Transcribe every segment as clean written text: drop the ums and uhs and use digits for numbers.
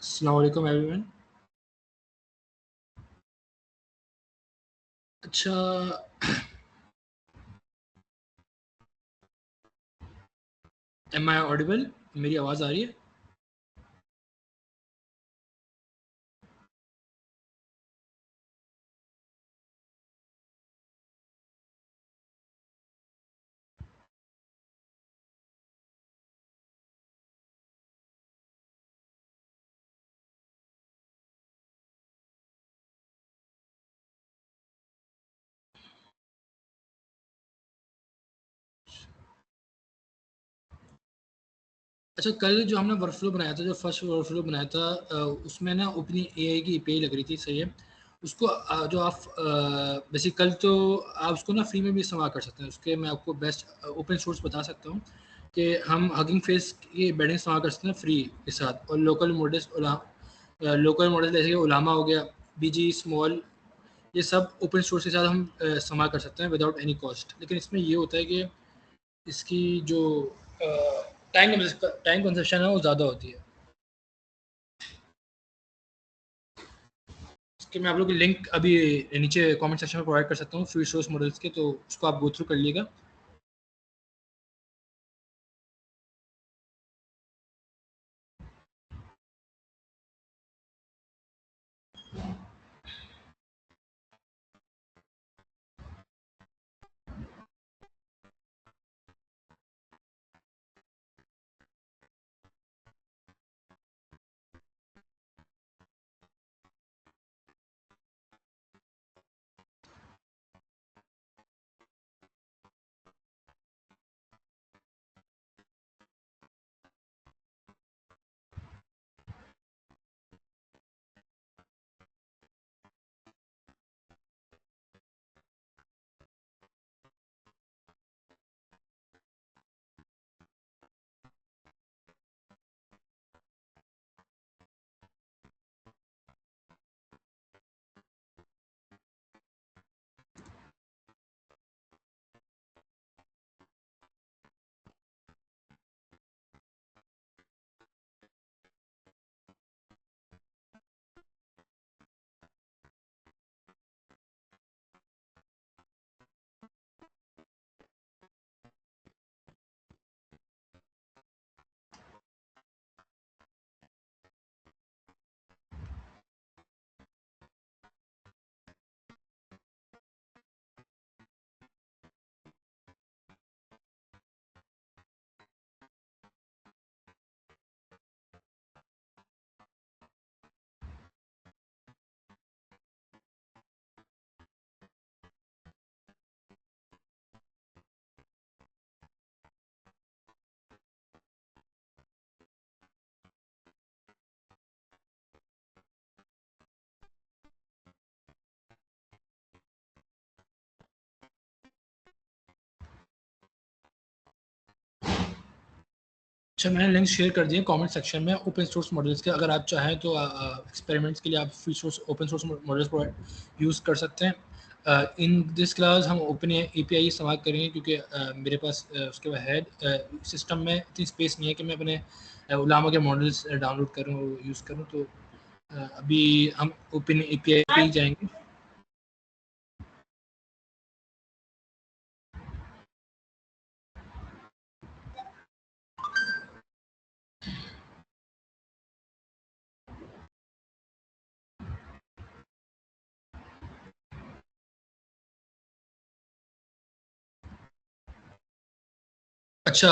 अस्सलाम वालेकुम एवरीवन। अच्छा, एम आई ऑडिबल? मेरी आवाज़ आ रही है? अच्छा, कल जो हमने वर्कफ्लो बनाया था, जो फर्स्ट वर्कफ्लो बनाया था, उसमें ना ओपन एआई की एपीआई लग रही थी। सही है। उसको जो आप बेसिक कल तो आप उसको ना फ्री में भी इस्तेमाल कर सकते हैं। उसके मैं आपको बेस्ट ओपन सोर्स बता सकता हूँ कि हम हगिंग फेस की बेडिंग इस्तेमाल कर सकते हैं फ्री के साथ। और लोकल मॉडल्स जैसे कि उलामा हो गया, बीजी स्मॉल, ये सब ओपन सोर्स के साथ हम इस्तेमाल कर सकते हैं विदाउट एनी कॉस्ट। लेकिन इसमें ये होता है कि इसकी जो टाइम कंजप्शन है वो ज़्यादा होती है। इसके मैं आप लोग की लिंक अभी नीचे कमेंट सेक्शन में प्रोवाइड कर सकता हूँ फ्री सोर्स मॉडल्स के, तो उसको आप गो थ्रू कर लीजिएगा। अच्छा, मैंने लिंक शेयर कर दिए कमेंट सेक्शन में ओपन सोर्स मॉडल्स के। अगर आप चाहें तो एक्सपेरिमेंट्स के लिए आप free source open source models use कर सकते हैं। इन दिस क्लास हम ओपन एपीआई इस्तेमाल करेंगे क्योंकि मेरे पास उसके बाद है सिस्टम में इतनी स्पेस नहीं है कि मैं अपने उलामा के मॉडल्स डाउनलोड करूँ और यूज़ करूँ। तो अभी हम ओपन एपीआई पे ही जाएंगे। अच्छा,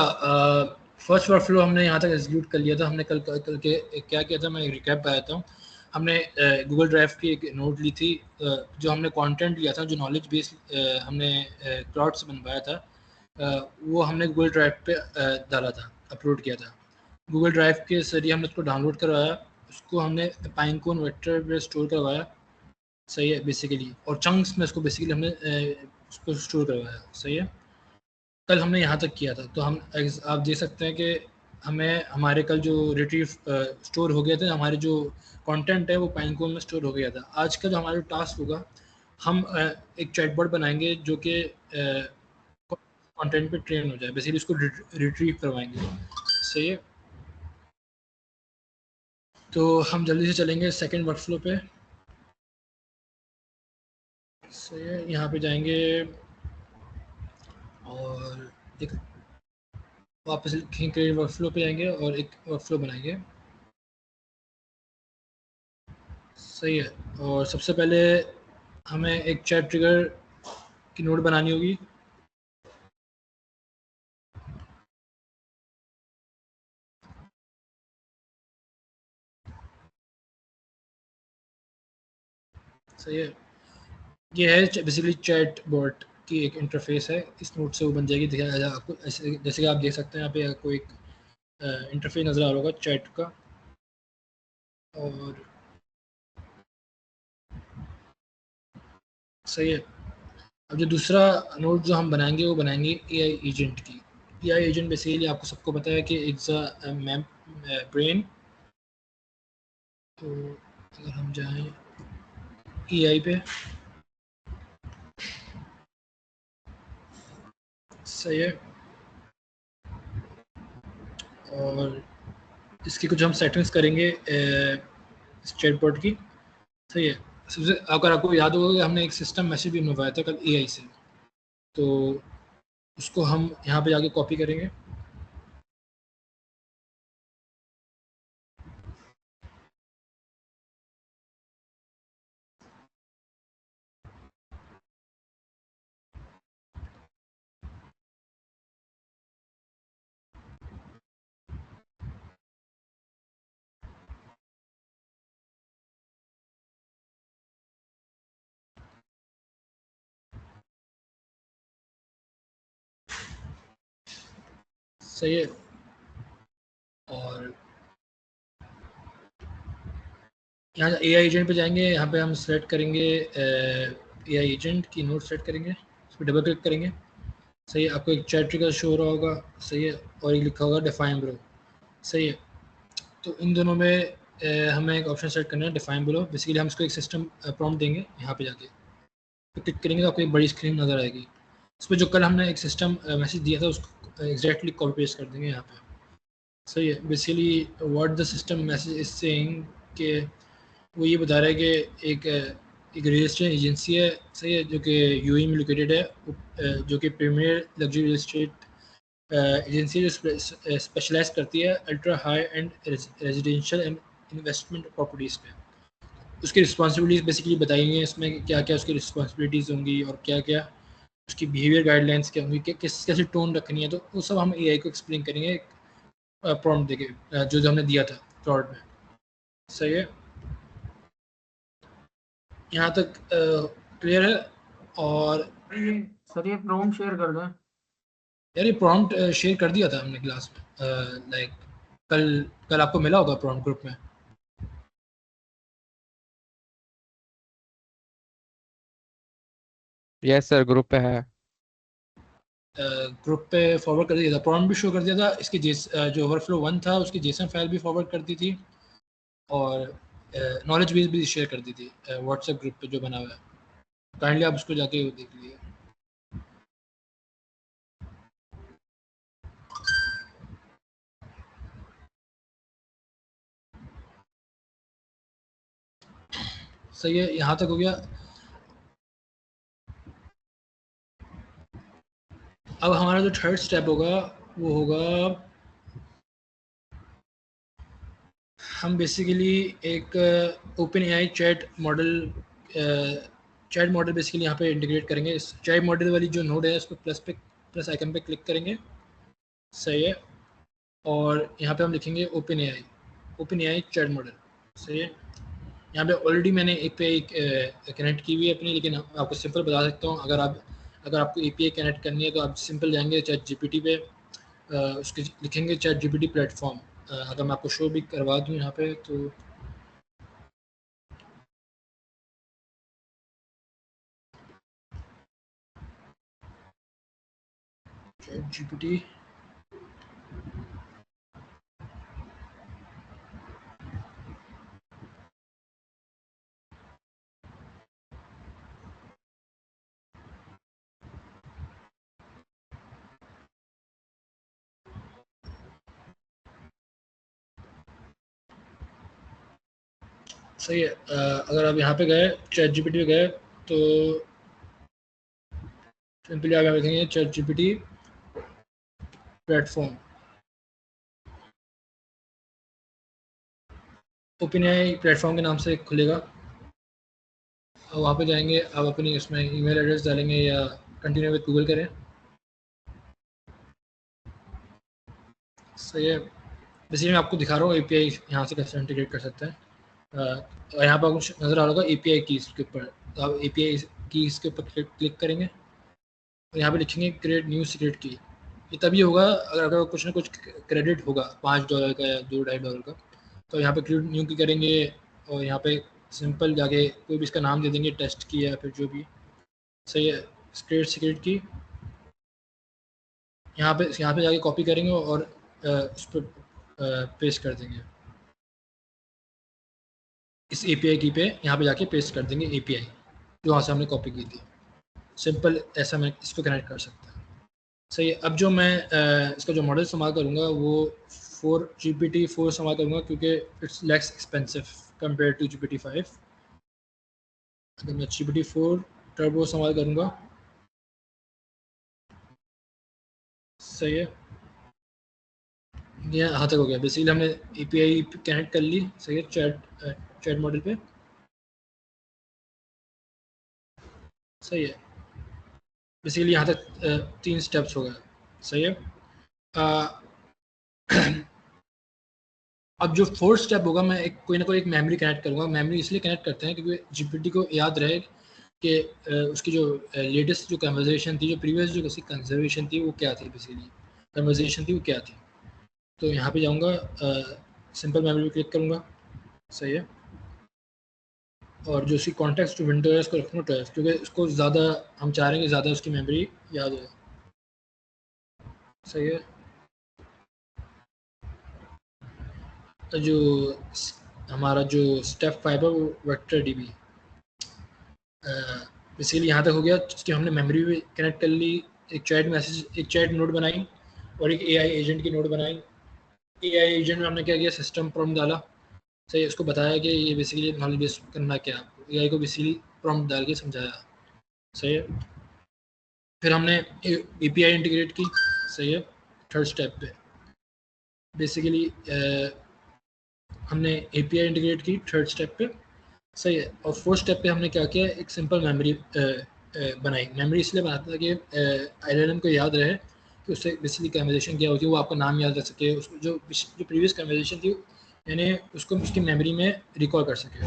फर्स्ट वर्कफ्लो हमने यहाँ तक एग्जीक्यूट कर लिया था। हमने कल कल के क्या किया था, मैं रिकैप बताता हूँ। हमने गूगल ड्राइव की एक नोट ली थी, जो हमने कंटेंट लिया था, जो नॉलेज बेस हमने क्लाउड से बनवाया था, वो हमने गूगल ड्राइव पे डाला था, अपलोड किया था। गूगल ड्राइव के जरिए हमने उसको डाउनलोड करवाया, उसको हमने पाइनकोन वेक्टर पे स्टोर करवाया। सही है बेसिकली, और चंक्स में उसको बेसिकली हमने उसको स्टोर करवाया। सही है। कल हमने यहाँ तक किया था। तो आप देख सकते हैं कि हमें हमारे कल जो रिट्रीव स्टोर हो गया था, हमारे जो कंटेंट है वो पाइनकोन में स्टोर हो गया था। आज का जो हमारा टास्क होगा, हम एक चैटबॉट बनाएंगे जो कि कंटेंट पे ट्रेन हो जाए, बेसिकली उसको रिट्रीव करवाएंगे। सही है। तो हम जल्दी से चलेंगे सेकंड वर्कफ्लो पे। सही है, यहाँ पे जाएंगे और एक वापस क्रिएट वर्कफ्लो पे जाएंगे और एक वर्कफ्लो बनाएंगे। सही है, और सबसे पहले हमें एक चैट ट्रिगर की नोट बनानी होगी। सही है, ये है बेसिकली चैट बॉट की एक इंटरफेस है, इस नोट से वो बन जाएगी। देखिए आपको ऐसे जैसे कि आप देख सकते हैं यहाँ पे आपको एक इंटरफेस नज़र आ रहा होगा चैट का। और सही है, अब जो दूसरा नोट जो हम बनाएंगे वो बनाएंगे एआई एजेंट की। एआई एजेंट बेसिकली आपको सबको पता है कि इट्स अ ब्रेन। तो अगर हम जाएं एआई पे, सही है, और इसकी कुछ हम सेटिंग्स करेंगे इस चैटबॉट की। सही है, सबसे अगर आपको याद होगा कि हमने एक सिस्टम मैसेज भी मंगवाया था कल एआई से, तो उसको हम यहाँ पे जाके कॉपी करेंगे। सही है, और यहाँ एआई एजेंट पे जाएंगे, यहाँ पे हम सेलेक्ट करेंगे एआई एजेंट की नोट सेलेक्ट करेंगे, उस पर डबल क्लिक करेंगे। सही है, आपको एक चैट ट्रिगर शो हो रहा होगा। सही है, और एक लिखा होगा डिफाइन बिलो। सही है, तो इन दोनों में हमें एक ऑप्शन सेलेक्ट करना है डिफाइन बिलो। बेसिकली हम इसको एक सिस्टम प्रॉम्प्ट देंगे। यहाँ पे जाके तो क्लिक करेंगे तो आपको एक बड़ी स्क्रीन नज़र आएगी। उसमें जो कल हमने एक सिस्टम मैसेज दिया था उसको एग्जैक्टली कॉपी पेस्ट कर देंगे यहाँ पे। सही है, basically what the system message is saying कि वो ये बता रहा है कि एक रियल एस्टेट एजेंसी है। सही है, जो कि यूएई में लोकेटेड है, जो कि premier luxury real estate agency जो स्पेशलाइज करती है ultra high end residential and investment properties पे। उसकी रिस्पॉन्सिबिलिटीज़ बेसिकली बताई गई हैं इसमें कि क्या क्या उसकी रिस्पॉन्सिबिलिटीज़ होंगी और क्या क्या उसकी बिहेवियर गाइडलाइंस क्या होंगी, किस कैसे टोन रखनी है। तो वो सब हम एआई को एक्सप्लेन करेंगे प्रॉम्प्ट देके, जो हमने दिया था प्रॉम्प्ट में। सही है, यहाँ तक क्लियर है। और ये सर ये प्रॉम्प्ट शेयर कर दें। यार ये प्रॉम्प्ट शेयर कर दिया था हमने क्लास में, लाइक कल कल आपको मिला होगा प्रॉम्प्ट ग्रुप में। यस सर, ग्रुप पे है। ग्रुप पे फॉरवर्ड कर दिया था, प्रॉम्प्ट भी शो कर दिया था, इसकी जो ओवरफ्लो वन था उसकी जेसन फाइल भी फॉरवर्ड कर दी थी, और नॉलेज बेस भी शेयर कर दी थी व्हाट्सएप ग्रुप पे जो बना हुआ है। काइंडली आप उसको जाके देख लीजिए। सही है, यहाँ तक हो गया। अब हमारा जो थर्ड स्टेप होगा वो होगा, हम बेसिकली एक open AI chat model basically यहाँ पे इंटीग्रेट करेंगे। इस चैट मॉडल वाली जो नोड है उस पर प्लस आइकन पे क्लिक करेंगे। सही है, और यहाँ पे हम लिखेंगे ओपन एआई चैट मॉडल। सही है, यहाँ पे ऑलरेडी मैंने एक कनेक्ट की हुई है अपनी, लेकिन आपको सिंपल बता सकता हूँ। अगर आपको एपीआई कनेक्ट करनी है तो आप सिंपल जाएंगे चैट जीपीटी पे, उसके लिखेंगे चैट जीपीटी प्लेटफॉर्म। अगर मैं आपको शो भी करवा दूँ यहाँ पे, तो चैट जीपीटी, सही है। अगर आप यहाँ पे गए चैट जीपीटी पे गए तो सिंपली आप यहाँ देखेंगे chat GPT platform, OpenAI platform के नाम से खुलेगा। और वहाँ पे जाएंगे, आप अपनी इसमें ईमेल एड्रेस डालेंगे या कंटिन्यू विद गूगल करें। सही है। बेसिकली मैं आपको दिखा रहा हूँ एपीआई यहाँ से कैसे इंटीग्रेट कर सकते हैं। और यहाँ पर कुछ नज़र आ रहा होगा एपीआई कीज़ के ऊपर, तो आप एपीआई कीज़ के ऊपर क्लिक करेंगे और यहाँ पे लिखेंगे क्रिएट न्यू सीक्रेट की। ये तभी होगा अगर कुछ ना कुछ क्रेडिट होगा $5 का या $2-2.5 का। तो यहाँ पे क्रिएट न्यू की करेंगे और यहाँ पे सिंपल जाके कोई भी इसका नाम दे देंगे, टेस्ट की या फिर जो भी। सही है। क्रिएट सीक्रेट की यहाँ पे जाके कॉपी करेंगे और उस पर पेस्ट कर देंगे। इस एपीआई की पे यहाँ पे जाके पेस्ट कर देंगे एपीआई जो वहाँ से हमने कॉपी की थी। सिंपल ऐसा मैं इसको कनेक्ट कर सकता हूँ। सही है। अब जो मैं इसका जो मॉडल इस्तेमाल करूँगा वो 4 GPT-4 इस्तेमाल करूँगा क्योंकि it's less expensive compare to GPT-5। अगर मैं GPT-4 टर्बो इस्तेमाल करूँगा, सही है, ये यहाँ तक हो गया। बेसिकली हमने एपीआई कनेक्ट कर ली, सही है, चैट मॉडल पे। सही है। बेसिकली यहाँ तक 3 स्टेप्स हो गए। सही है। अब जो 4th स्टेप होगा, मैं कोई ना कोई एक मेमोरी कनेक्ट करूँगा। मेमोरी इसलिए कनेक्ट करते हैं क्योंकि जीपीटी को याद रहे कि उसकी जो लेटेस्ट जो कन्वर्जेशन थी, जो प्रीवियस जो किसी कंजर्वेशन थी वो क्या थी, बेसिकली कन्वर्जेशन थी वो क्या थी। तो यहाँ पे जाऊँगा, सिंपल मेमोरी क्लिक करूँगा। सही है। और जो उसकी कॉन्टेक्स्ट विंडो है उसको रखूँगा 12 क्योंकि उसको ज़्यादा हम चाह रहे हैं कि ज़्यादा उसकी मेमोरी याद हो। सही है। तो जो हमारा जो स्टेप 5 है वो वेक्टर डीबी, बेसिकली यहाँ तक हो गया। उसकी हमने मेमोरी भी कनेक्ट कर ली, एक चैट नोड बनाई और एक एआई एजेंट की नोड बनाई। एआई एजेंट में हमने क्या किया, सिस्टम प्रॉम्प्ट डाला। सही, उसको बताया कि ये बेसिकली नॉलेज बेस करना क्या है आपको, एआई को बेसिकली प्रॉम्प्ट डाल के समझाया। सही है। फिर हमने एपीआई इंटीग्रेट की। सही है। 3rd स्टेप पे बेसिकली हमने एपीआई इंटीग्रेट की 3rd स्टेप पे। सही है। और 4th स्टेप पे हमने क्या किया, एक सिंपल मेमोरी बनाई। मेमोरी इसलिए बनाता था कि एलएलएम को याद रहे कि उससे बेसिकली कन्वर्सेशन क्या होती है, वो आपका नाम याद रख सके, उसको जो प्रीवियस कन्वर्सेशन थी यानी उसको उसकी मेमोरी में रिकॉल कर सके।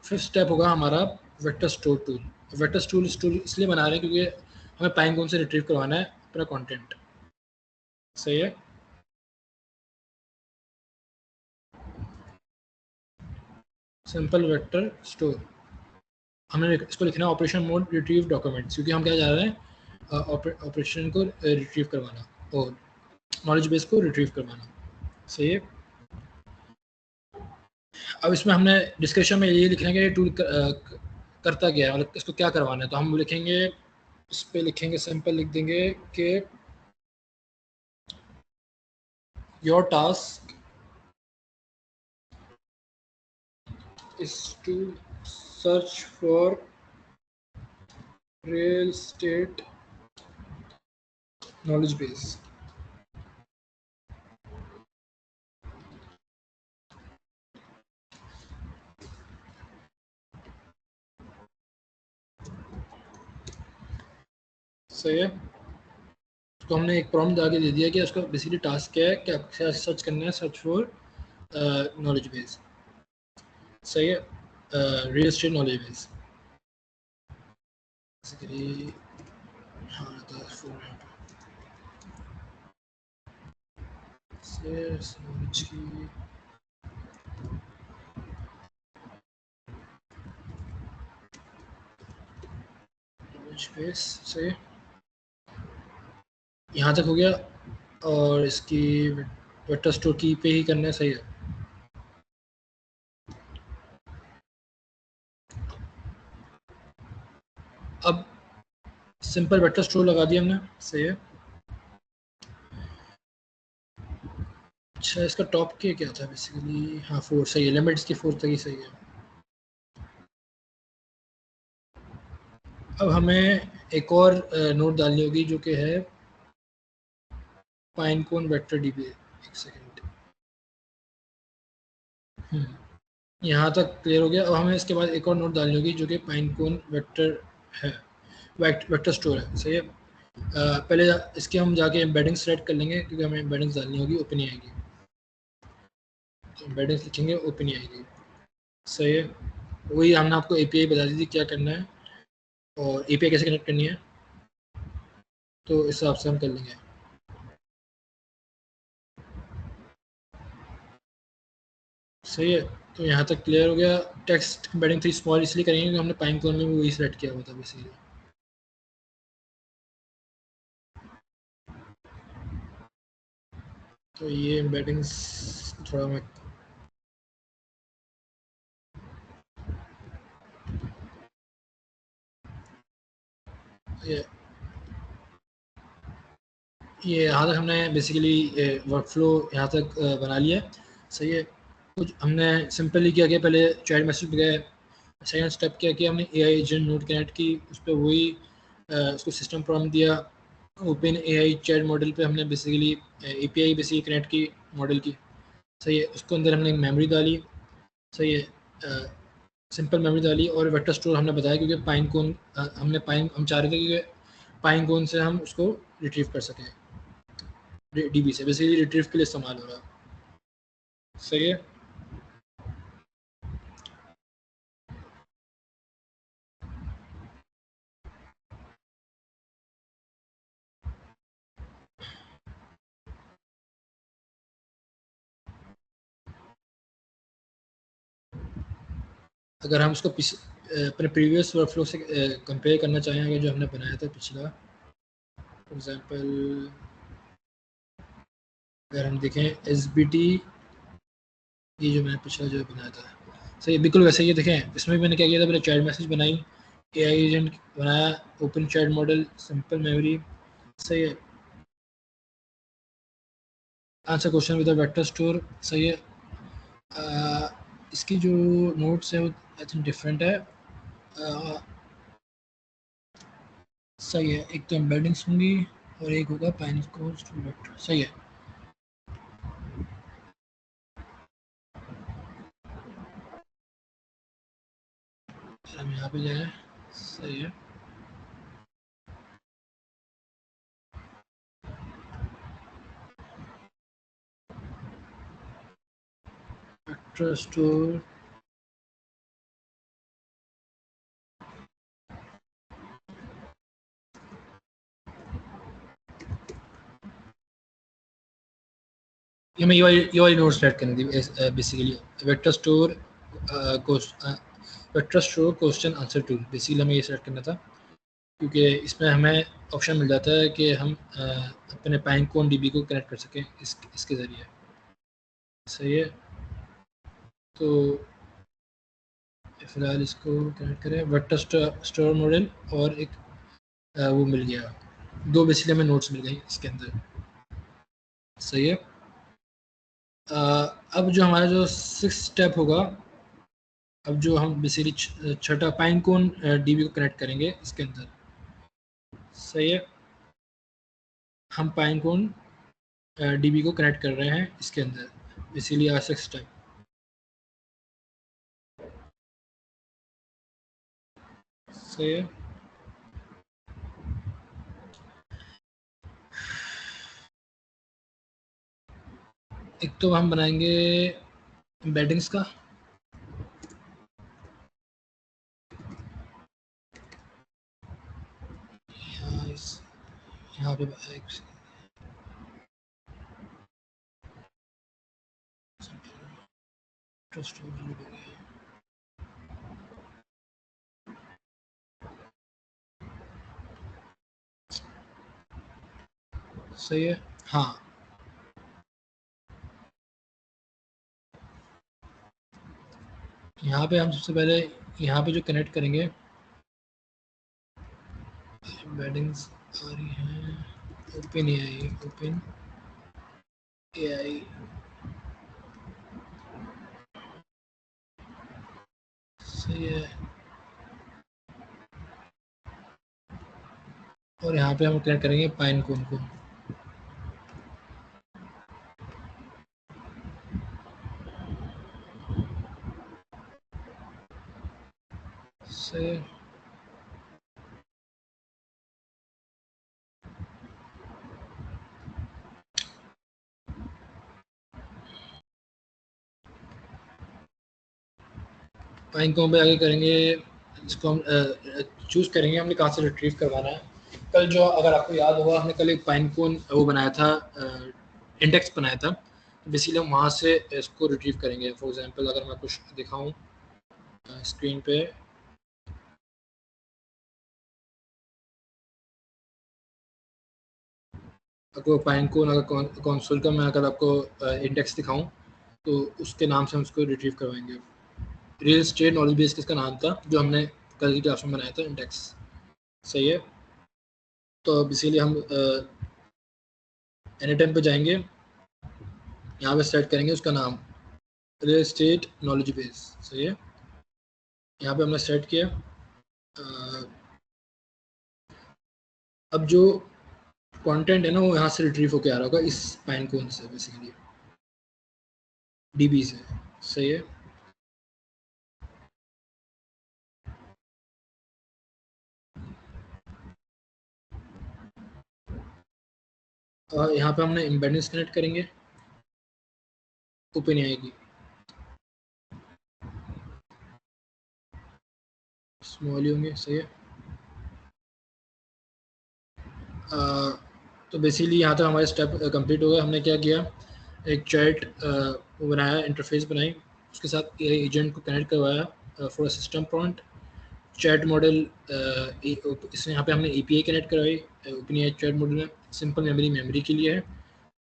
5th स्टेप होगा हमारा vector store tool. Vector store इसलिए बना रहे हैं क्योंकि हमें पाइनकॉन से रिट्रीव करवाना है अपना कंटेंट। सही है। सिंपल वेक्टर स्टोर, हमने इसको लिखना है ऑपरेशन मोड रिट्रीव डॉक्यूमेंट्स, क्योंकि हम क्या जा रहे हैं, ऑपरेशन को रिट्रीव करवाना और नॉलेज बेस को रिट्रीव करवाना। सही है। अब इसमें हमने डिस्कशन में ये लिखना है कि ये टूल करता क्या है, मतलब इसको क्या करवाना है। तो हम लिखेंगे, इस पे लिखेंगे, सिंपल लिख देंगे कि your task is to search for real estate knowledge base. सही है। तो हमने एक प्रॉम्प्ट आगे दे दिया कि उसका बेसिकली टास्क क्या है, क्या सर्च करना है, सर्च फॉर नॉलेज बेस। सही है। Real estate knowledge base basically, हाँ नॉलेज की नॉलेज बेस। सही, यहाँ तक हो गया। और इसकी वेक्टर स्टोर की पे ही करना है। सही है। अब सिंपल वेक्टर स्टोर लगा दिया हमने। सही है। अच्छा, अच्छा इसका टॉप के क्या था बेसिकली, हाँ 4 सही है, लिमिट इसकी 4 तक ही सही है। अब हमें एक और नोट डालनी होगी जो कि है पाइनकोन वेक्टर डीबी। एक सेकेंड, यहाँ तक क्लियर हो गया। अब हमें इसके बाद एक और नोट डालनी होगी जो कि पाइनकोन वेक्टर है, वेक्टर स्टोर है, सही है। पहले इसके हम जाके एम्बेडिंग सेलेक्ट कर लेंगे क्योंकि हमें एम्बेडिंग डालनी होगी, ओपन ही आएगी। तो एम्बेडिंग लिखेंगे, ओपन ही आएगी, सही है। वही हमने आपको एपीआई बता दी थी क्या करना है और एपीआई कैसे कनेक्ट करनी है, तो इस हिसाब से हम कर लेंगे, सही है। तो यहाँ तक क्लियर हो गया। टेक्स्ट एम्बेडिंग 3 स्मॉल इसलिए करेंगे क्योंकि हमने पाइनकोन में भी वही सेलेक्ट किया हुआ था बेसिकली। तो ये एम्बेडिंग्स थोड़ा मैं ये यहाँ तक हमने बेसिकली वर्कफ्लो यहाँ तक बना लिया, सही है। कुछ हमने सिंपली क्या किया, पहले चैट मैसेज पे गए, सेकंड स्टेप क्या किया हमने एआई एजेंट नोड कनेक्ट की, उस पर वही उसको सिस्टम प्रॉम्प्ट दिया। ओपन एआई चैट मॉडल पे हमने बेसिकली एपीआई बेसिकली कनेक्ट की मॉडल की, सही है। उसको अंदर हमने एक मेमोरी डाली, सही है, सिंपल मेमोरी डाली और वेक्टर स्टोर हमने बताया क्योंकि पाइनकोन हम चाह रहे थे कि पाइनकोन से हम उसको रिट्रीव कर सकें, डीबी से बेसिकली रिट्रीव के लिए इस्तेमाल हो रहा है, सही है। अगर हम उसको अपने प्रीवियस वर्कफ्लो से कंपेयर करना चाहें, अगर जो हमने बनाया था पिछला, फॉर एग्जांपल अगर हम देखें एस बी टी, ये जो मैंने पिछला जो बनाया था, सही बिल्कुल वैसे ही देखें। इसमें भी मैंने क्या किया था, पहले चैट मैसेज बनाई, एआई एजेंट बनाया, open chat model, simple memory, सही है, answer question with vector store, सही है। इसकी जो नोट्स है वो आई थिंक डिफरेंट है, सही है। एक तो एम्बेडिंग्स होंगी और एक होगा पाइनकोन वेक्टर, सही है। हम यहाँ पे जाए, सही है। वेक्टर स्टोर, ये वाली नोट सेलेक्ट करनी थी basically, vector store vector store question answer tool, basically हमें ये सेलेक्ट करना था क्योंकि इसमें हमें ऑप्शन मिल जाता है कि हम अपने पाइनकोन डीबी को कनेक्ट कर सकें इसके ज़रिए, सही है। तो फिलहाल इसको कनेक्ट करें, वेक्टर स्टोर मॉडल और एक वो मिल गया, दो बेसिकली हमें नोट्स मिल गई इसके अंदर, सही है। अब जो हमारा जो 6 स्टेप होगा, अब जो हम बेसिकली छठा पाइनकोन डीबी को कनेक्ट करेंगे इसके अंदर, सही है। हम पाइनकोन डीबी को कनेक्ट कर रहे हैं इसके अंदर, इसीलिए आ 6 स्टेप, सही है। एक तो हम बनाएंगे एम्बेडिंग्स का, यहाँ पे एक सही है, हाँ। यहाँ पे हम सबसे पहले यहाँ पे जो कनेक्ट करेंगे, एम्बेडिंग्स आ रही हैं, ओपन एआई, ओपन एआई, सही है। और यहाँ पे हम कनेक्ट करेंगे पाइन कोन को। सही है। पाइन कोन पे आगे करेंगे, इसको हम चूज़ करेंगे हमने कहाँ से रिट्रीव करवाना है। कल जो, अगर आपको याद होगा, हमने कल एक पाइन कोन वो बनाया था, इंडेक्स बनाया था, तो बेसिकली हम वहाँ से इसको रिट्रीव करेंगे। फॉर एग्जांपल अगर मैं कुछ दिखाऊं स्क्रीन पे, आपको पाइन कोन अगर कंसोल का मैं अगर आपको इंडेक्स दिखाऊं तो उसके नाम से हम उसको रिट्रीव करवाएंगे। रियल स्टेट नॉलेज बेस किसका नाम था जो हमने कल की क्लास में बनाया था, इंडेक्स। सही है। तो बेसिकली हम एनी टाइम पे जाएंगे, यहाँ पे सेट करेंगे उसका नाम रियल स्टेट नॉलेज बेस। सही है। यहाँ पे हमने सेट किया। अब जो कंटेंट है ना वो यहाँ से रिट्रीव होकर आ रहा होगा इस पाइन कोन से, बेसिकली डीबी से। सही है। यहाँ पे हमने एम्बेडेंस कनेक्ट करेंगे ओपन की, स्मॉल ही होंगे। सही है। तो बेसिकली यहाँ तक हमारे स्टेप कंप्लीट हो गया। हमने क्या किया, एक चैट बनाया, इंटरफेस बनाई, उसके साथ एजेंट को कनेक्ट करवाया for system point. Chat model इसमें यहाँ पे हमने एपीआई कनेक्ट करवाई ओपन चैट मॉडल में। सिंपल मेमोरी के लिए है।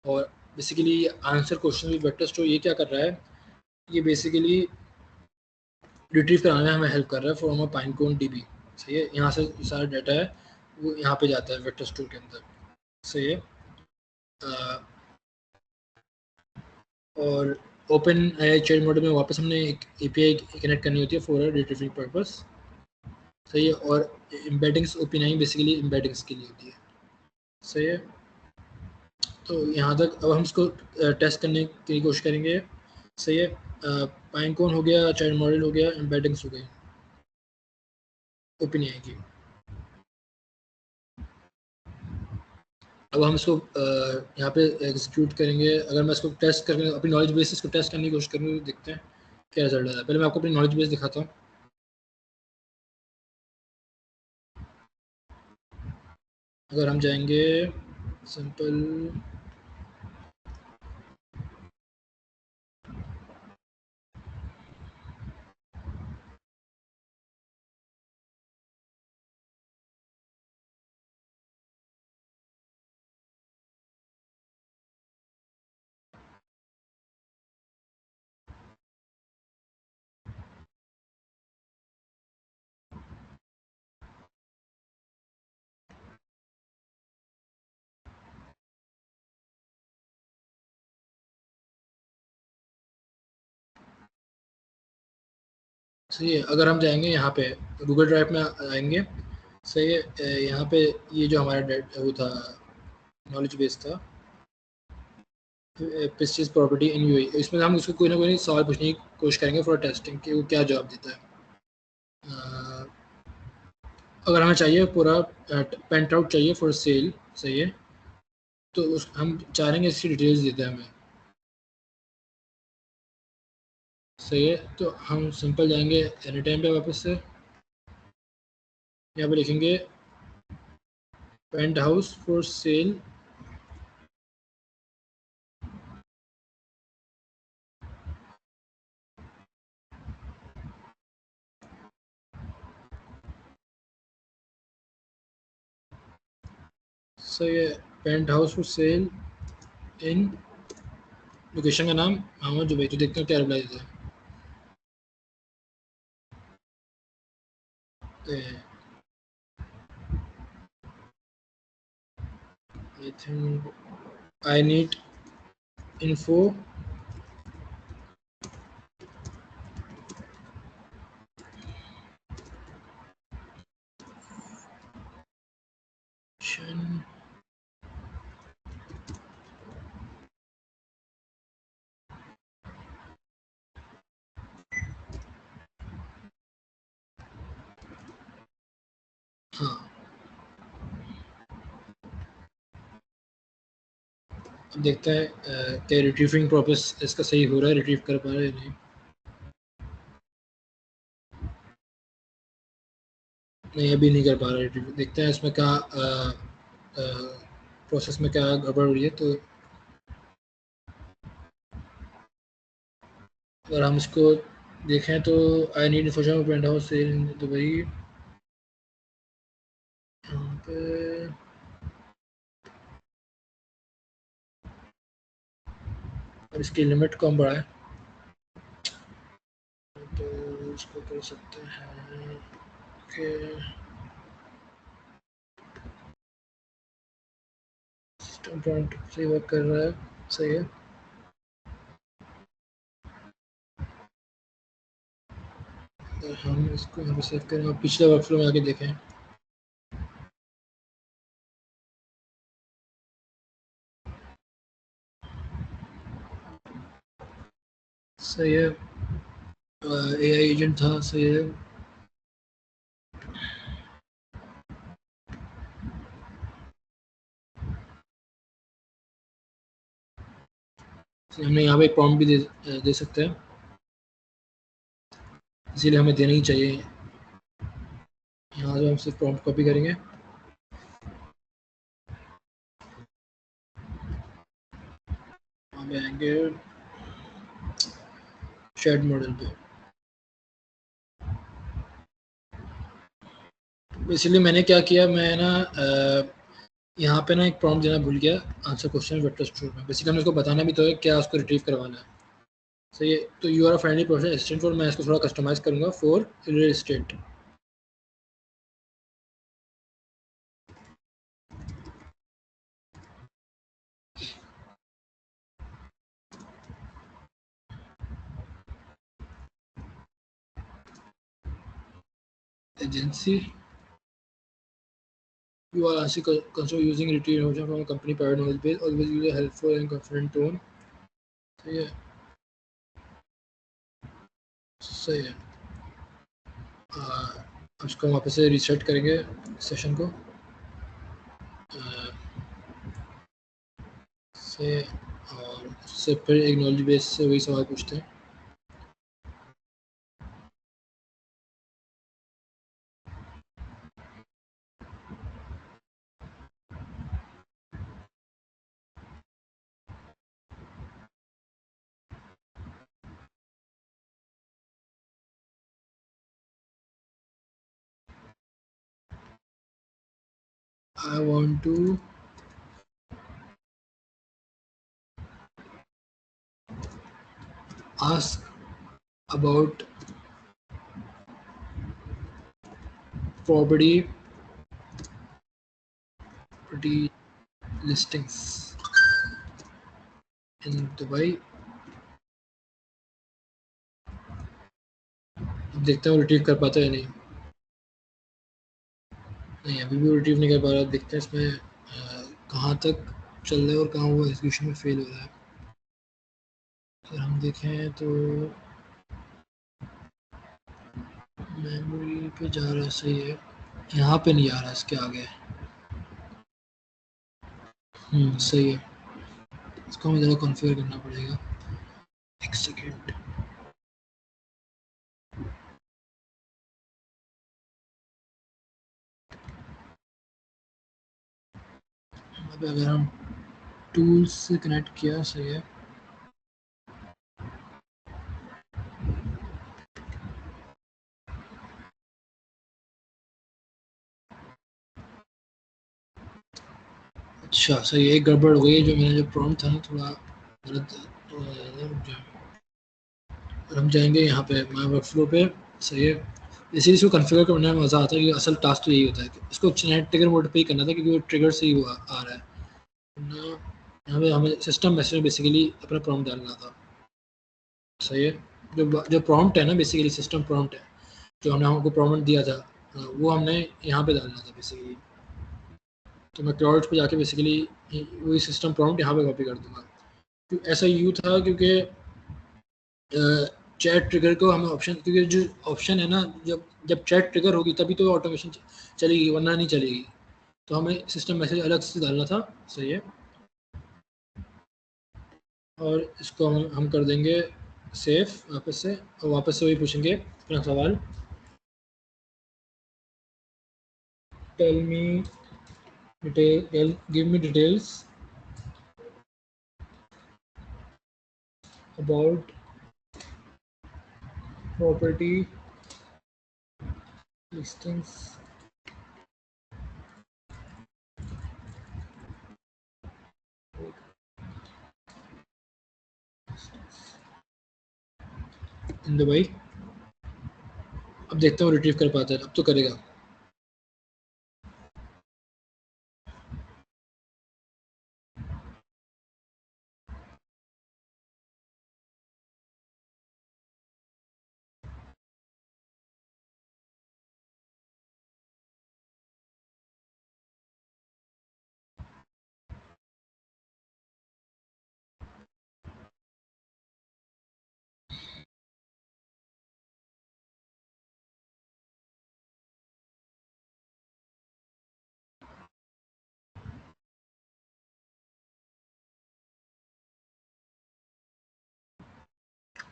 और basically answer question with vector store ये क्या कर रहा है, ये बेसिकली रिट्रीव कराने में हमें हेल्प कर रहा है from a pine cone dB. सही है। यहाँ से सारा डाटा है वो यहाँ पे जाता है वेक्टर स्टोर के अंदर। सही है। और ओपन चैट मॉडल में वापस हमने एक एपीआई कनेक्ट करनी होती है फॉर रिट्रीविंग पर्पस। सही है। और एम्बेडिंग्स ओपन बेसिकली एम्बेडिंग्स के लिए होती है। सही है। तो यहाँ तक अब हम इसको टेस्ट करने की कोशिश करेंगे। सही है। पाइन कोन हो गया, चैट मॉडल हो गया, एम्बेडिंग्स हो गई ओपन की। अब हम इसको यहाँ पे एग्जीक्यूट करेंगे। अगर मैं इसको टेस्ट करके अपनी नॉलेज बेस इसको टेस्ट करने की कोशिश करूँगी तो देखते हैं क्या रिजल्ट आता है। पहले मैं आपको अपनी नॉलेज बेस दिखाता हूँ। अगर हम जाएंगे सिंपल, सही है। अगर हम जाएंगे यहाँ पे गूगल ड्राइव में आएंगे। सही है। यहाँ पे ये जो हमारा वो था नॉलेज बेस था, पेस्टिस प्रॉपर्टी इन यूआई, इसमें हम उसको कोई ना कोई सवाल पूछने की कोशिश करेंगे फॉर टेस्टिंग कि वो क्या जवाब देता है। अगर हमें चाहिए पूरा पेंट आउट चाहिए फॉर सेल। सही है। तो हम चाह रहे हैं इसकी डिटेल्स देते हैं हमें। सही है। तो हम सिंपल जाएंगे एनी टाइम पे वापस से, यहाँ पे लिखेंगे पेंट हाउस फॉर सेल। सही है। Penthouse for sale in, location का नाम अहमद जुबैर। तो देखते हैं क्या रिप्लाई देता है। I think I need info session हाँ, अब देखते हैं क्या रिट्रीविंग प्रोसेस इसका सही हो रहा है, रिट्रीव कर पा रहा है या नहीं। नहीं, अभी नहीं कर पा रहा रिट्रीव। देखते हैं इसमें क्या प्रोसेस में क्या गड़बड़ हो रही है। तो अगर हम इसको देखें तो I need information penthouse sale in Dubai, यहाँ पे और इसकी लिमिट कम बढ़ाए तो इसको कर सकते हैं कि सिस्टम प्रॉम्प्ट सही वर्क कर रहा है, सही है। और हम इसको यहाँ पे सेव करें और पिछले वर्कफ्लो में आके देखें। सही है, एआई एजेंट था, सही है। हमने यहाँ पे एक प्रॉम्प्ट भी दे सकते हैं, इसीलिए हमें देना ही चाहिए। यहाँ से हम सिर्फ प्रॉम्प्ट कॉपी करेंगे, वहाँ पे आएंगे शेड मॉडल पे। इसलिए मैंने क्या किया, मैं ना यहाँ पे ना एक प्रॉम्प्ट देना भूल गया, आंसर क्वेश्चन वेक्टर स्टोर में। बेसिकली हमें उसको बताना भी तो है क्या उसको रिट्रीव करवाना है। सही है, तो you are a friendly process assistant for, मैं इसको थोड़ा कस्टमाइज करूँगा for real estate. Agency, you are actually consider using retrieve information from a company private knowledge base, always use a helpful and confident tone। सही है, सही है। अब इसको वापस से रीसेट करेंगे सेशन को, से और उससे फिर एक नॉलेज बेस से वही सवाल पूछते हैं। I want to ask about property listings in Dubai। अब देखते हैं वो रिट्रीव कर पाता है या नहीं। नहीं, अभी भी रिट्रीव नहीं कर पा रहा। देखते हैं इसमें कहाँ तक चल रहा है और कहाँ वो एग्जीक्यूशन में फेल हो रहा है। अगर हम देखें तो मेमोरी पे जा रहा है, सही है। यहाँ पे नहीं आ रहा, इसके आगे। सही है, इसको हमें ज़रा कॉन्फ़िगर करना पड़ेगा। एक सेकेंड, यहाँ पे अगर हम टूल्स से कनेक्ट किया, सही है। अच्छा, सही है, एक गड़बड़ हो गई है। जो मैंने जो प्रॉम्प्ट था ना थोड़ा गलत। रुक जाओ, और हम जाएंगे यहाँ पे माय वर्कफ्लो पे, सही है। इसी इसको कॉन्फ़िगर करने में मज़ा आता है कि असल टास्क तो यही होता है कि इसको नेट ट्रिगर मोड पे ही करना था, क्योंकि वो ट्रिगर से ही हुआ आ रहा है ना। यहाँ पे हमें सिस्टम मैसेज में बेसिकली अपना प्रॉम्प्ट डालना था, सही है। जो प्रॉम्प्ट है ना, बेसिकली सिस्टम प्रॉम्प्ट है, जो हमने हमको प्रॉम्प्ट दिया था, वो हमने यहाँ पे डालना था बेसिकली। तो मैं क्लाउड्स पे जाके बेसिकली वही सिस्टम प्रॉम्प्ट यहाँ पे कॉपी कर दूंगा। तो ऐसा यूँ था क्योंकि चैट ट्रिगर को हमें ऑप्शन, क्योंकि जो ऑप्शन है ना, जब चैट ट्रिगर होगी तभी तो ऑटोमेशन चलेगी, वरना नहीं चलेगी। तो हमें सिस्टम मैसेज अलग से डालना था। सही है, और इसको हम कर देंगे सेव वापस से, और वापस से वही पूछेंगे अपना सवाल, tell me detail, give me details about property listings in Dubai. अब देखता हूँ रिट्रीव कर पाता है, अब तो करेगा।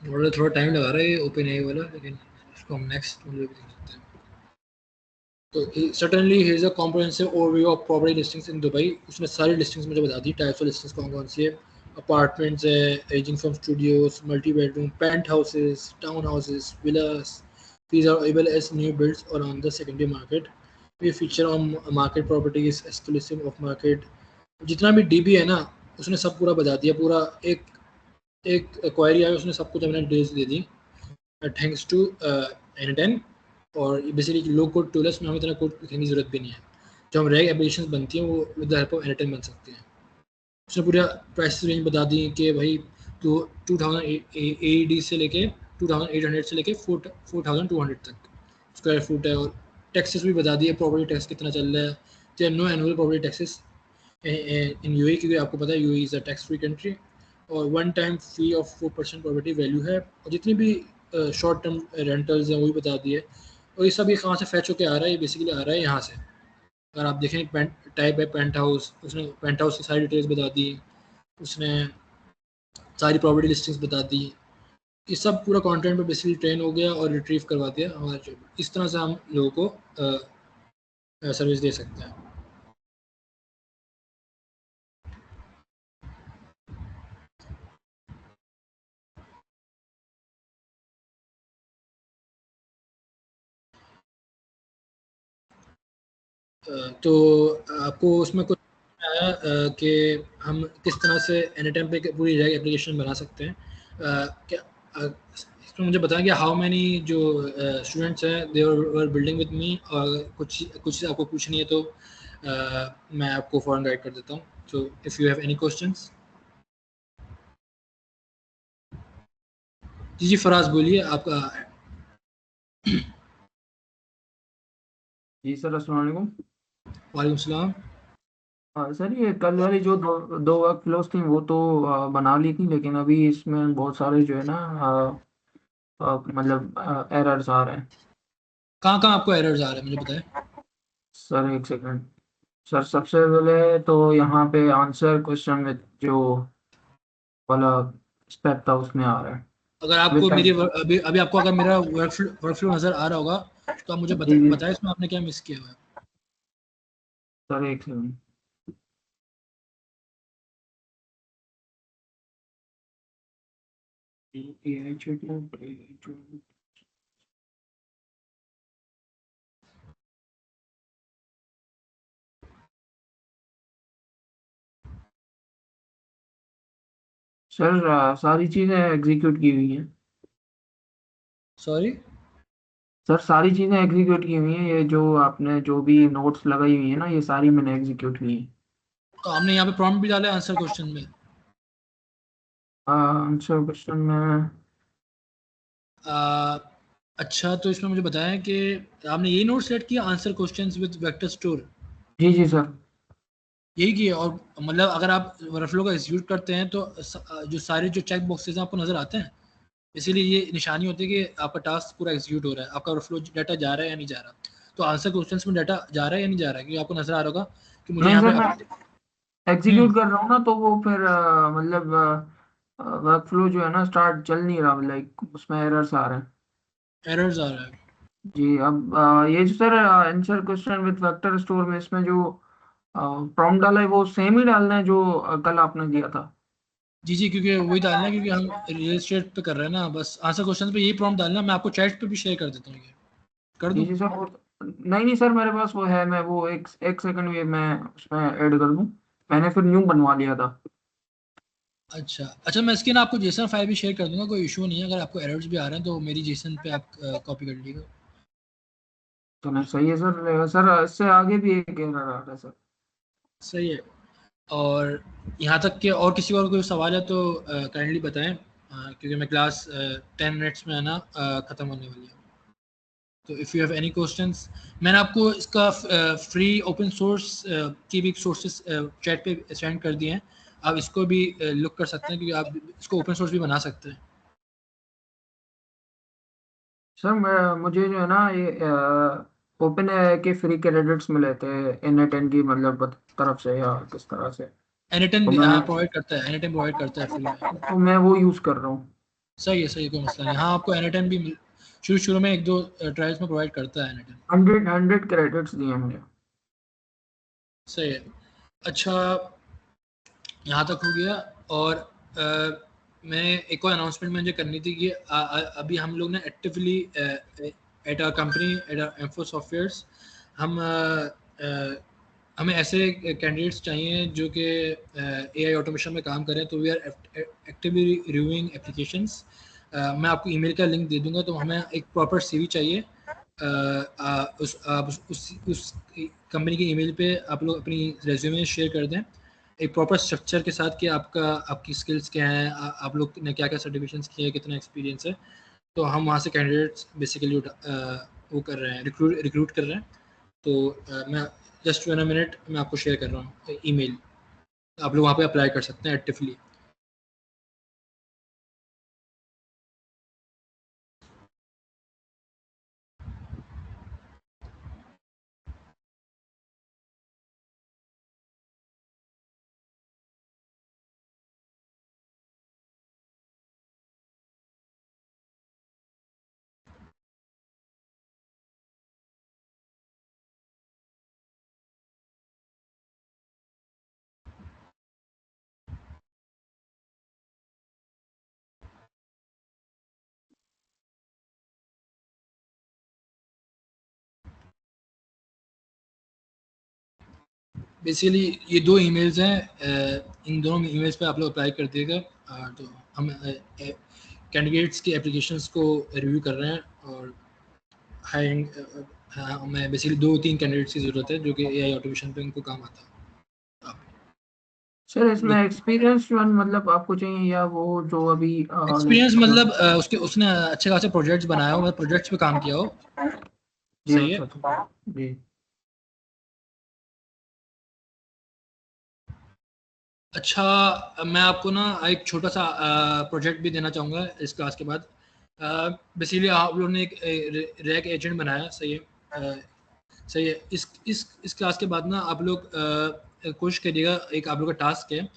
मॉडल थोड़ा टाइम लगा रहा है ओपन एआई वाला, लेकिन इसको हम नेक्स्ट मॉडल भी देख सकते हैं। तो certainly he is a comprehensive overview of property listings in Dubai. उसने सारी लिस्टिंग्स मुझे बता दी, टाइप्स ऑफ लिस्टिंग्स कौन कौन सी है। अपार्टमेंट्स है, ranging from studios, multi bedroom, penthouses, townhouses, villas. These are available as new builds or on the secondary market. We feature on market properties, exclusive of market। जितना भी dB है ना, उसने सब पूरा बता दिया। पूरा एक एक क्वायरी आई, उसने सब कुछ अपने डिटेल्स दे दी, थैंक्स टू N10। और बेसिकली लो कोड टूल है, इसमें हमें इतना कोड लिखने की जरूरत भी नहीं है। जो हम रैग एप्लीकेशन बनती हैं वो with the help of N10 बन सकती हैं। उसने पूरा प्राइस रेंज बता दी कि भाई तो 2000 AED से लेके 2800 से लेके 4200 तक स्क्वायर फुट है। और टैक्सेस भी बता दिए, प्रॉपर्टी टैक्स कितना चल रहा है। तो no annual property taxes in UAE, क्योंकि आपको पता है UAE is a tax free country. और one time fee of 4% property value है। और जितनी भी शॉर्ट टर्म रेंटल्स हैं वो भी बता दिए। और ये सब ये कहाँ से फैच होकर आ रहा है, ये बेसिकली आ रहा है यहाँ से। अगर आप देखें टाइप है पेंट हाउस, उसने पेंट हाउस की सारी डिटेल्स बता दी, उसने सारी प्रॉपर्टी लिस्टिंग्स बता दी। ये सब पूरा कंटेंट पे बेसिकली ट्रेन हो गया और रिट्रीव करवा दिया हमारे जो। इस तरह से हम लोगों को सर्विस दे सकते हैं। तो आपको उसमें कुछ आया कि हम किस तरह से एनी टाइम पे पूरी रैग एप्लीकेशन बना सकते हैं। क्या इसमें मुझे बताएं कि हाउ मैनी जो स्टूडेंट्स हैं दे वर बिल्डिंग विद मी। और कुछ कुछ आपको पूछनी है तो मैं आपको फॉरन गाइड कर देता हूँ। So if you have any questions. जी फराज बोलिए आपका। जी सर, अस्सलाम वालेकुम। वालेकुम सलाम। सर ये कल वाली जो दो वर्क फ्लोज थी वो तो बना ली थी, लेकिन अभी इसमें बहुत सारे जो है ना मतलब एरर्स आ रहे हैं। कहाँ कहाँ आपको एरर्स आ रहे हैं मुझे बताएं। सर एक सेकंड। सर सबसे पहले तो यहाँ पे आंसर क्वेश्चन में जो वाला स्टेप था उसमें आ रहा है। अगर अभी आपको मेरी तक अभी अभी आपको अगर मेरा वर्क फ्लो नज़र आ रहा होगा तो आप मुझे जी जी बताएं इसमें आपने क्या मिस किया हुआ है। सर एक सेकंड। सर सारी चीज़ें एग्जीक्यूट की हुई हैं। सॉरी। सर सारी चीज़ें एग्जीक्यूट की हुई हैं, ये जो आपने जो भी नोट्स लगाई हुई है ना ये सारी मैंने एग्जीक्यूट की है। तो हमने यहाँ पे प्रॉम्प्ट भी डाला है आंसर क्वेश्चन में। आंसर क्वेश्चन में आ, अच्छा, तो इसमें मुझे बताएं कि आपने यही नोट सेलेक्ट किया, answer questions with vector store. जी जी सर। यही किया। और मतलब अगर आप वर्कफ्लो का एग्जीक्यूट करते हैं तो जो सारे जो चेक बॉक्सेस हैं आपको नज़र आते हैं, इसीलिए ये निशानी होती है कि आपका टास्क पूरा एग्जीक्यूट हो रहा है, आपका वर्कफ्लो डाटा जा रहा है या नहीं जा रहा। तो आंसर क्वेश्चंस में डाटा जा रहा है या नहीं जा रहा है, क्योंकि आपको नज़र आ रहा होगा कि मुझे नहीं यहाँ सर, पे मैं एग्जीक्यूट कर रहा हूँ ना, तो वो फिर मतलब वर्क फ्लो जो है ना स्टार्ट चल नहीं रहा, लाइक उसमें एरर्स आ रहे हैं। एरर्स आ रहा है। जी। अब ये जो sir answer question with vector store में इसमें जो प्रॉम्प्ट डाला है वो सेम ही डालना है जो कल आपने दिया था? जी जी, क्योंकि वही डालना है, क्योंकि हम रियल एस्टेट पे कर रहे हैं ना, बस आंसर क्वेश्चन पे यही प्रॉम्प्ट डालना है। मैं आपको चैट पे भी शेयर कर देता हूँ, ये कर जी दूँ? जी सर, वो नहीं नहीं सर, मेरे पास वो है, मैं वो एक एक सेकंड ये मैं उसमें ऐड कर दूं। मैंने फिर न्यू बनवा लिया था। अच्छा अच्छा, मैं इसकी ना आपको जेसन फाइल भी शेयर कर दूंगा, कोई इशू नहीं है। अगर आपको एरर्स भी आ रहे हैं तो मेरी जेसन पे आप कॉपी कर लीजिएगा। तो नहीं सही है सर। सर इससे आगे भी एक एरर आ रहा है सर। सही है। और यहाँ तक कि और किसी और कोई सवाल है तो काइंडली बताएं, क्योंकि मैं क्लास 10 मिनट्स में है ना ख़त्म होने वाली है। तो if you have any questions, मैंने आपको इसका फ्री ओपन सोर्स की भी सोर्सेस चैट पे सेंड कर दिए हैं। आप इसको भी लुक कर सकते हैं, क्योंकि आप इसको ओपन सोर्स भी बना सकते हैं। सर मुझे जो है ना ये ओपन है के फ्री क्रेडिट्स मिले थे N10 की मतलब तरफ से, या किस तरह से? एनीटाइम तो मैं प्रोवाइड करता है, एनीटाइम प्रोवाइड करता है फ्री में। तो मैं वो यूज कर रहा हूँ। सही है, कोई मसला नहीं। हाँ, आपको एनीटाइम भी शुरू शुरू में एक दो ट्रायल्स में प्रोवाइड करता है एनीटाइम। 100 क्रेडिट्स दिए मुझे। सही है। अच्छा, यहाँ तक हो गया। और मैं एक और अनाउंसमेंट मुझे करनी थी कि अभी हम लोग ना actively at our company, at our एम्फो सॉफ्टवेयर्स, हम हमें ऐसे कैंडिडेट्स चाहिए जो कि एआई ऑटोमेशन में काम करें। तो we are actively reviewing applications. मैं आपको ईमेल का लिंक दे दूंगा। तो हमें एक प्रॉपर सीवी चाहिए। उस कंपनी की ईमेल पे आप लोग अपनी रेज्यूमे शेयर कर दें, एक प्रॉपर स्ट्रक्चर के साथ कि आपकी स्किल्स क्या हैं, आप लोग ने क्या क्या सर्टिफिकेशंस किए हैं, कितना एक्सपीरियंस है। तो हम वहाँ से कैंडिडेट्स बेसिकली वो कर रहे हैं, रिक्रूट कर रहे हैं। तो मैं जस्ट वन मिनट मैं आपको शेयर कर रहा हूँ ईमेल, आप लोग वहाँ पे अप्लाई कर सकते हैं एक्टिवली। बेसिकली ये दो ईमेल्स हैं, इन दोनों ईमेल्स पे आप लोग अप्लाई कर दिएगा। तो हम कैंडिडेट्स की एप्लीकेशंस को रिव्यू कर रहे हैं। और हायरिंग, हाँ, मैं बेसिकली 2-3 कैंडिडेट्स की ज़रूरत है जो कि एआई ऑटोमेशन पे उनको काम आता है। आप सर इसमें लोग एक्सपीरियंस मतलब आपको चाहिए, या वो जो अभी एक्सपीरियंस लाइक? मतलब उसने अच्छे खासे प्रोजेक्ट्स बनाया हो, मतलब प्रोजेक्ट्स पे काम किया हो। जी सही है। अच्छा अच्छा जी। अच्छा, मैं आपको ना एक छोटा सा प्रोजेक्ट भी देना चाहूँगा इस क्लास के बाद। बेसिकली आप लोगों ने एक रैक एजेंट बनाया। सही है। सही है। इस क्लास के बाद ना आप लोग कोशिश करिएगा, एक आप लोग का टास्क है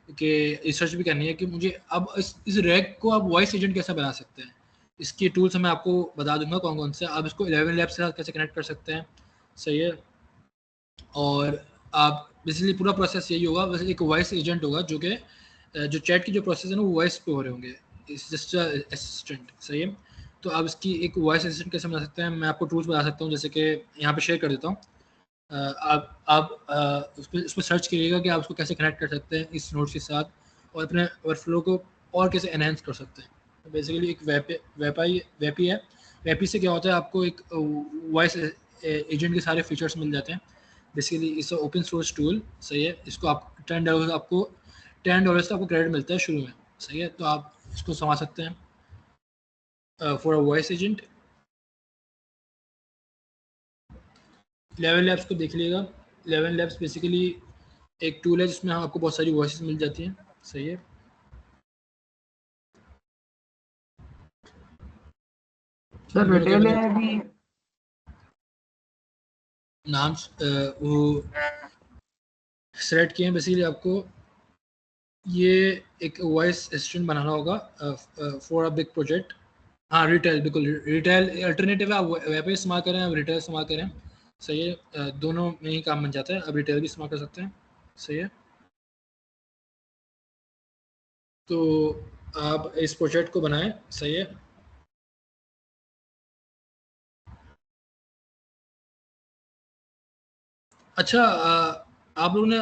कि रिसर्च भी करनी है कि मुझे अब इस रैक को आप वॉइस एजेंट कैसे बना सकते हैं। इसके टूल्स मैं आपको बता दूंगा कौन कौन से। आप इसको 11 लैब्स के साथ कैसे कनेक्ट कर सकते हैं। सही है। और आप बेसिकली पूरा प्रोसेस यही होगा, बस एक वॉइस एजेंट होगा जो कि जो चैट की जो प्रोसेस है ना वो वॉइस पे हो रहे होंगे, इस जस्ट असिस्टेंट। सही है। तो आप इसकी एक वॉइस असिस्टेंट कैसे बना सकते हैं, मैं आपको टूल्स बता सकता हूँ, जैसे कि यहाँ पे शेयर कर देता हूँ। आप उस पर सर्च करिएगा कि आप उसको कैसे कनेक्ट कर सकते हैं इस नोट्स के साथ, और अपने वर्कफ्लो को और कैसे एनहेंस कर सकते हैं। तो बेसिकली एक वेपी है। वेपी से क्या होता है, आपको एक वॉइस एजेंट के सारे फीचर्स मिल जाते हैं। Basically it's open source tool. सही है। इसको आप $10 का आपको क्रेडिट मिलता है शुरू में। सही है। तो आप इसको समझ सकते हैं for a voice agent. 11 labs को देख लीजिएगा। 11 लैब्स बेसिकली एक टूल है जिसमें आपको बहुत सारी वॉइसेस मिल जाती हैं। सही है। सर हम दोनों के रिटेल मैंने है भी। नाम वो सेलेक्ट किए हैं। बेसिकली आपको ये एक वॉइस असिस्टेंट बनाना होगा फॉर अ बिग प्रोजेक्ट। हाँ रिटेल, बिल्कुल रिटेल अल्टरनेटिव है। आप वेब पे इस्तेमाल करें, आप रिटेल इस्तेमाल करें। सही है। दोनों में ही काम बन जाता है। अब रिटेल भी इस्तेमाल कर सकते हैं। सही है। तो आप इस प्रोजेक्ट को बनाएं। सही है। अच्छा आप लोगों ने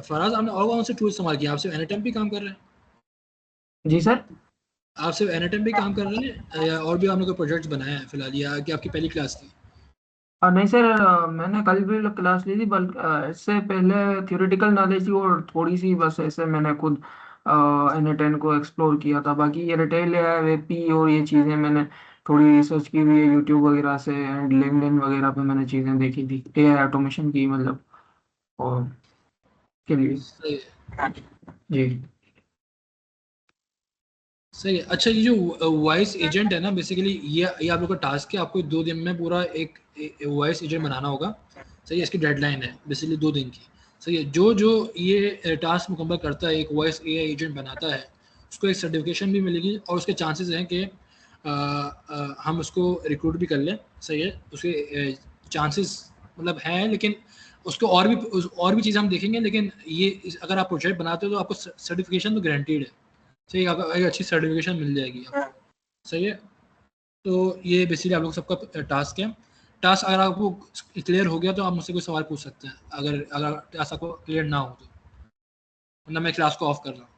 फराज, आपने और कौन से टूल इस्तेमाल किया? आप सिर्फ एनीटाइम भी काम कर रहे हैं? जी सर। आप सिर्फ एनीटाइम भी काम कर रहे हैं या और भी आपने कोई प्रोजेक्ट्स बनाए हैं फिलहाल, या कि आपकी पहली क्लास थी? नहीं सर, मैंने कल भी क्लास ली थी, बल्कि इससे पहले थ्योरेटिकल नॉलेज थी और थोड़ी सी बस ऐसे मैंने खुद एन को एक्सप्लोर किया था। बाकी ये रिटेल है, वेपी और ये चीज़ें मैंने थोड़ी रिसर्च की हुई है यूट्यूब वगैरह से, एंड लिंक्डइन वगैरह पे मैंने चीज़ें देखी थी एआई ऑटोमेशन की, मतलब और के लिए। सही है। जी। सही है। अच्छा, ये जो वॉइस एजेंट है ना, बेसिकली ये आप लोग का टास्क है। आपको 2 दिन में पूरा एक वॉइस एजेंट बनाना होगा। सही है। इसकी डेडलाइन है बेसिकली 2 दिन की। सही है। जो जो ये टास्क मुकम्मल करता है, एक वॉइस एआई एजेंट बनाता है, उसको एक सर्टिफिकेशन भी मिलेगी और उसके चांसेस हैं कि हम उसको रिक्रूट भी कर लें। सही है। उसके चांसेस मतलब हैं, लेकिन उसको और भी चीज़ें हम देखेंगे। लेकिन अगर आप प्रोजेक्ट बनाते हो तो आपको सर्टिफिकेशन तो गारंटीड है। सही है। आपको एक अच्छी सर्टिफिकेशन मिल जाएगी आपको। सही है। तो ये बेसिकली आप लोग सबका टास्क है। टास्क अगर आपको क्लियर हो गया तो आप मुझसे कोई सवाल पूछ सकते हैं, अगर अगर टास्क आपको क्लियर ना हो तो, वरना मैं क्लास को ऑफ कर रहा हूँ।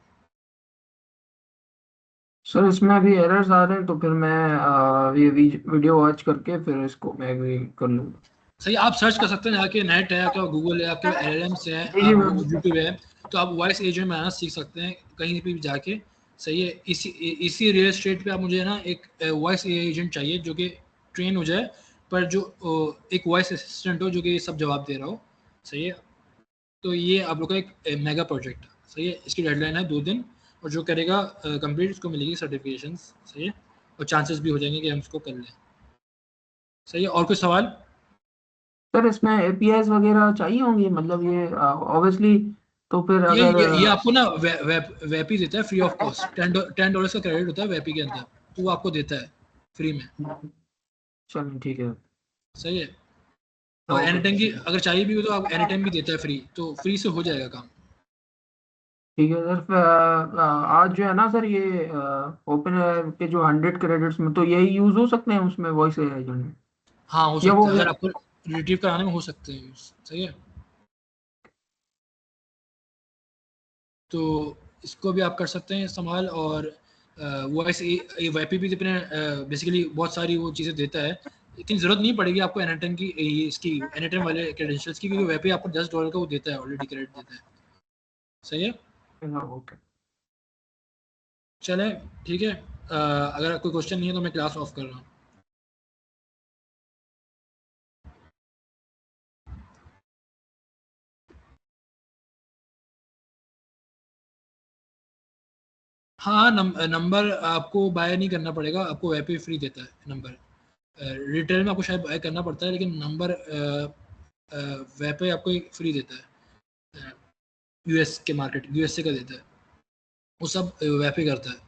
सर इसमें अभी एरर्स आ रहे हैं, तो फिर मैं ये वीडियो वॉच करके फिर इसको मैं भी कर लूँगा। सही, आप सर्च कर सकते हैं जाके। नेट है आपका, गूगल है आपके, LLMs है, जी जी आप मैम। यूट्यूब है। तो आप वॉइस एजेंट बनाना सीख सकते हैं कहीं पे भी जाके। सही है। इसी रियल स्टेट पे आप मुझे ना एक वॉइस एजेंट चाहिए जो कि ट्रेन हो जाए, पर जो एक वॉइस असिस्टेंट हो जो कि ये सब जवाब दे रहा हो। सही है। तो ये आप लोग का एक मेगा प्रोजेक्ट है। सही है। इसकी डेडलाइन है 2 दिन, और जो करेगा कंप्लीट उसको मिलेगी सर्टिफिकेशन। सही है। और चांसेस भी हो जाएंगे कि हम इसको कर लें। सही है। और कोई सवाल? सर इसमें एपीआईज वगैरह चाहिए होंगी, मतलब ये ऑब्वियसली, तो फिर अगर ये आपको ना वेपी देता है फ्री ऑफ कॉस्ट। $10 का क्रेडिट होता है वेपी के अंदर, तो वो आपको देता है फ्री में। चलिए ठीक है। सही है। और ओके एनीटाइम की अगर चाहिए भी हो तो आप एनीटाइम भी देता है फ्री, तो फ्री से हो जाएगा काम। ठीक है सर। आज जो है ना सर, ये ओपन के जो 100 क्रेडिट्स में, तो यही यूज हो सकते हैं उसमें वॉइस एजेंट में, हाँ हो या वो? सकता है, अगर आपको रिट्रीव कराने में हो सकते हैं use। सही है। तो इसको भी आप कर सकते हैं इस्तेमाल। और वॉइस वेपी भी अपने बेसिकली बहुत सारी वो चीज़ें देता है, लेकिन ज़रूरत नहीं पड़ेगी आपको एनीटाइम की, ये इसकी एनीटाइम वाले क्रेडेंशियल्स की, क्योंकि वेपी आपको $10 का वो देता है, ऑलरेडी क्रेडिट देता है। सही है। ओके। चलें, ठीक है। अगर कोई क्वेश्चन नहीं है तो मैं क्लास ऑफ कर रहा हूँ। हाँ, नंबर आपको बाय नहीं करना पड़ेगा, आपको वेब पे फ्री देता है नंबर। रिटेल में आपको शायद बाय करना पड़ता है, लेकिन नंबर वेब पे आपको फ्री देता है। यूएस के मार्केट, यूएसए का देता है, वो सब वेब पे करता है।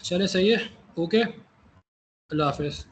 चले, सही है। ओके, अल्लाह हाफिज़।